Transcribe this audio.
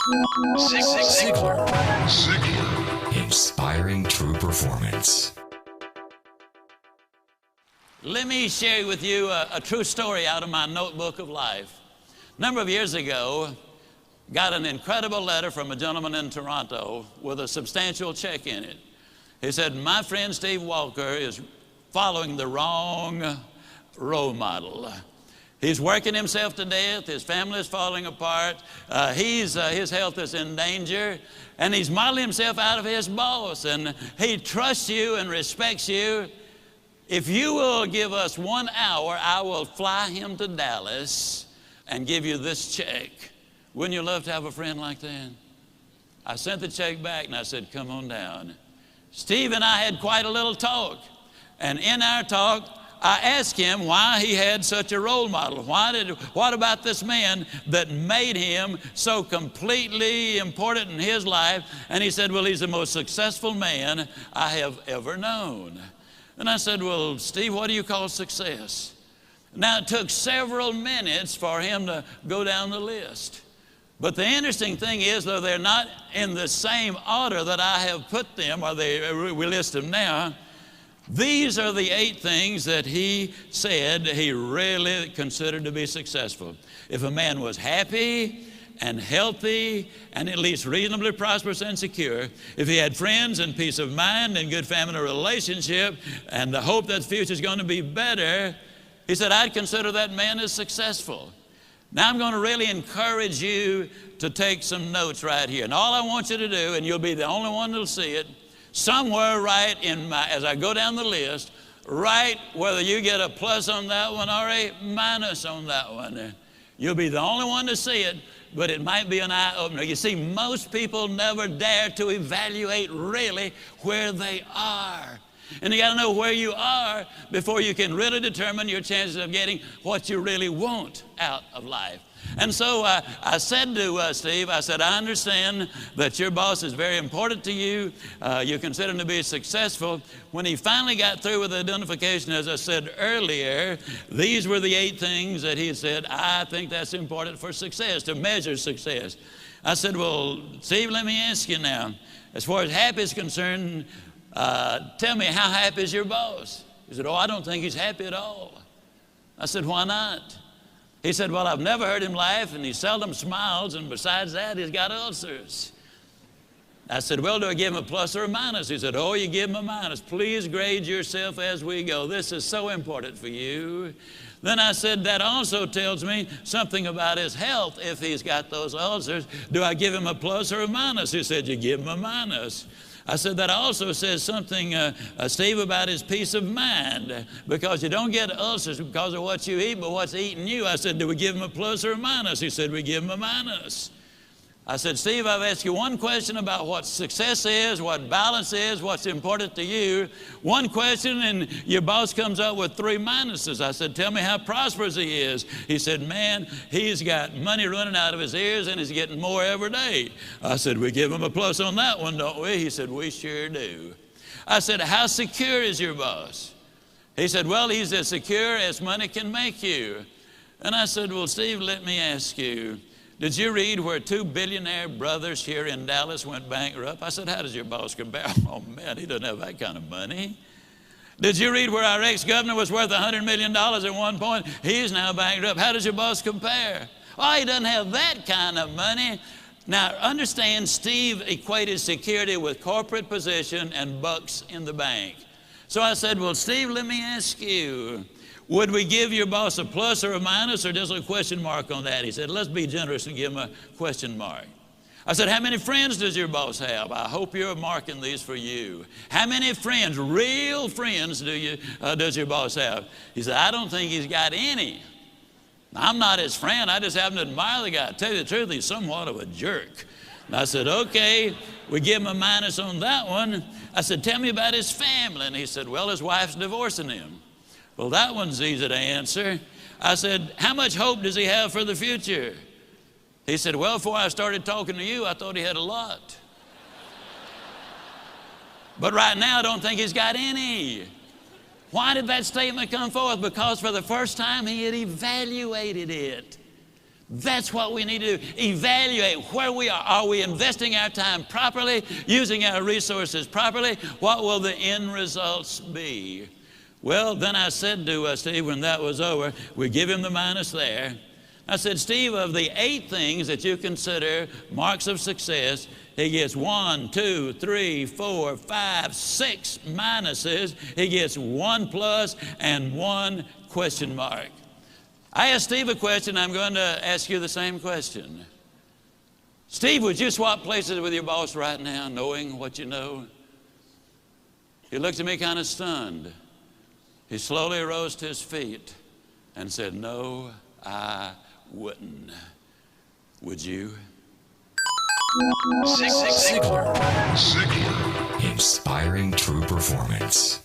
Ziglar. Inspiring true performance. Let me share with you a true story out of my notebook of life. A number of years ago, got an incredible letter from a gentleman in Toronto with a substantial check in it. He said, my friend Steve Walker is following the wrong role model. He's working himself to death. His family is falling apart. His health is in danger. And he's modeling himself out of his boss. And he trusts you and respects you. If you will give us 1 hour, I will fly him to Dallas and give you this check. Wouldn't you love to have a friend like that? I sent the check back and I said, come on down. Steve and I had quite a little talk. And in our talk, I asked him why he had such a role model. What about this man that made him so completely important in his life? And he said, well, he's the most successful man I have ever known. And I said, well, Steve, what do you call success? Now, it took several minutes for him to go down the list. But the interesting thing is, though they're not in the same order that I have put them, or we list them now, these are the 8 things that he said he really considered to be successful. If a man was happy and healthy and at least reasonably prosperous and secure, if he had friends and peace of mind and good family relationship and the hope that the future is going to be better, he said, I'd consider that man as successful. Now I'm going to really encourage you to take some notes right here. And all I want you to do, and you'll be the only one that'll see it, somewhere right as I go down the list, write whether you get a plus on that one or a minus on that one. You'll be the only one to see it, but it might be an eye-opener. You see, most people never dare to evaluate really where they are. And you got to know where you are before you can really determine your chances of getting what you really want out of life. And so I said to Steve, I said, I understand that your boss is very important to you. You consider him to be successful. When he finally got through with the identification, as I said earlier, these were the 8 things that he said, I think that's important for success, to measure success. I said, well, Steve, let me ask you now, as far as happy is concerned, tell me, how happy is your boss? He said, oh, I don't think he's happy at all. I said, why not? He said, well, I've never heard him laugh, and he seldom smiles, and besides that, he's got ulcers. I said, well, do I give him a plus or a minus? He said, oh, you give him a minus. Please grade yourself as we go. This is so important for you. Then I said, that also tells me something about his health if he's got those ulcers. Do I give him a plus or a minus? He said, you give him a minus. I said, that also says something, Steve, about his peace of mind, because you don't get ulcers because of what you eat, but what's eating you. I said, do we give him a plus or a minus? He said, we give him a minus. I said, Steve, I've asked you one question about what success is, what balance is, what's important to you. One question, and your boss comes up with 3 minuses. I said, tell me how prosperous he is. He said, man, he's got money running out of his ears, and he's getting more every day. I said, we give him a plus on that one, don't we? He said, we sure do. I said, how secure is your boss? He said, well, he's as secure as money can make you. And I said, well, Steve, let me ask you, did you read where 2 billionaire brothers here in Dallas went bankrupt? I said, how does your boss compare? Oh, man, he doesn't have that kind of money. Did you read where our ex-governor was worth $100 million at one point? He's now bankrupt. How does your boss compare? Oh, he doesn't have that kind of money. Now, understand, Steve equated security with corporate position and bucks in the bank. So I said, well, Steve, let me ask you, would we give your boss a plus or a minus or just a question mark on that? He said, let's be generous and give him a question mark. I said, how many friends does your boss have? I hope you're marking these for you. How many friends, real friends, does your boss have? He said, I don't think he's got any. I'm not his friend. I just happen to admire the guy. To tell you the truth, he's somewhat of a jerk. And I said, okay, we give him a minus on that one. I said, tell me about his family. And he said, well, his wife's divorcing him. Well, that one's easy to answer. I said, how much hope does he have for the future? He said, well, before I started talking to you, I thought he had a lot. But right now, I don't think he's got any. Why did that statement come forth? Because for the first time, he had evaluated it. That's what we need to do. Evaluate where we are. Are we investing our time properly, using our resources properly? What will the end results be? Well, then I said to Steve when that was over, we give him the minus there. I said, Steve, of the 8 things that you consider marks of success, he gets 1, 2, 3, 4, 5, 6 minuses. He gets 1 plus and 1 question mark. I asked Steve a question. I'm going to ask you the same question. Steve, would you swap places with your boss right now, knowing what you know? He looked at me kind of stunned. He slowly rose to his feet and said, no, I wouldn't. Would you? Ziglar. Inspiring true performance.